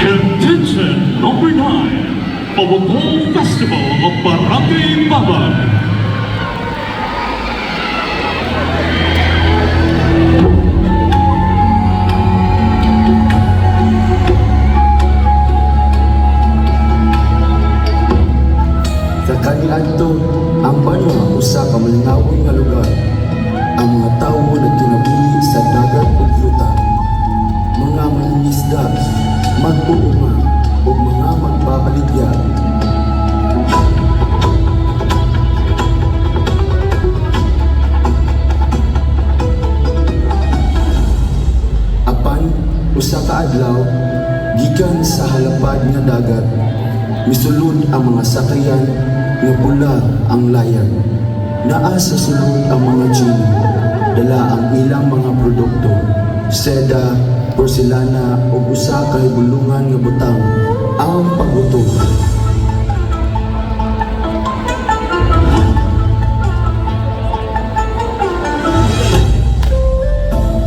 Contention number 9, Pawagong Festival of Barangay Babag. Sa kaniadto, ang banwa usa ka malingawon nga lugar. Ang mga tawo nagkinabuhi sa dagat ug yuta. Mga mangingisda, mag-uuma o mga magbabaligya. Apan usa ka adlaw, gikan sa halapad nga dagat, misulod ang mga sakyan nga pula ang layag. Naa sa sulod ang mga Chino, dala ang ilang mga produkto, seda, porselana o usa ka bulungan nga butang ang pagbuto.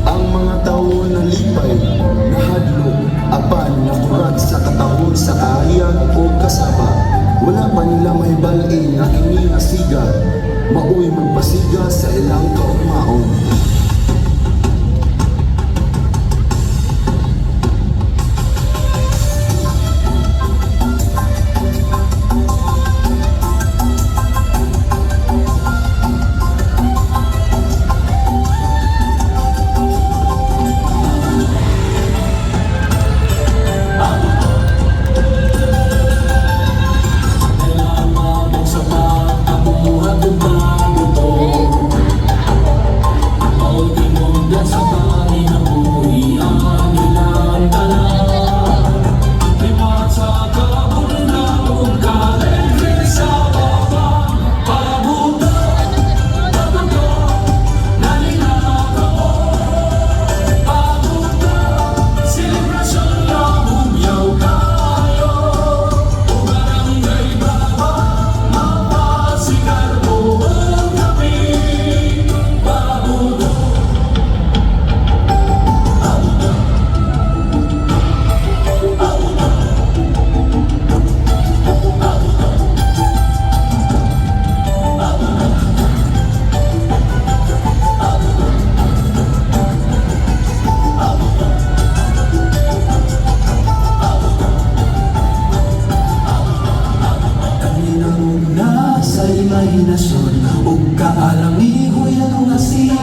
Ang mga tawo nalipay, nahadlok, apan naburat sa katahon sa kahayag o kasaba. Wala pa nila mahibalin na kini nga siga, maoy magpasiga sa ilang kaugmaon. Imahinasyon ug kaalangihoy ang asin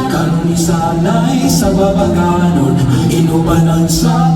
karon isanay sa babaganon inubanan sa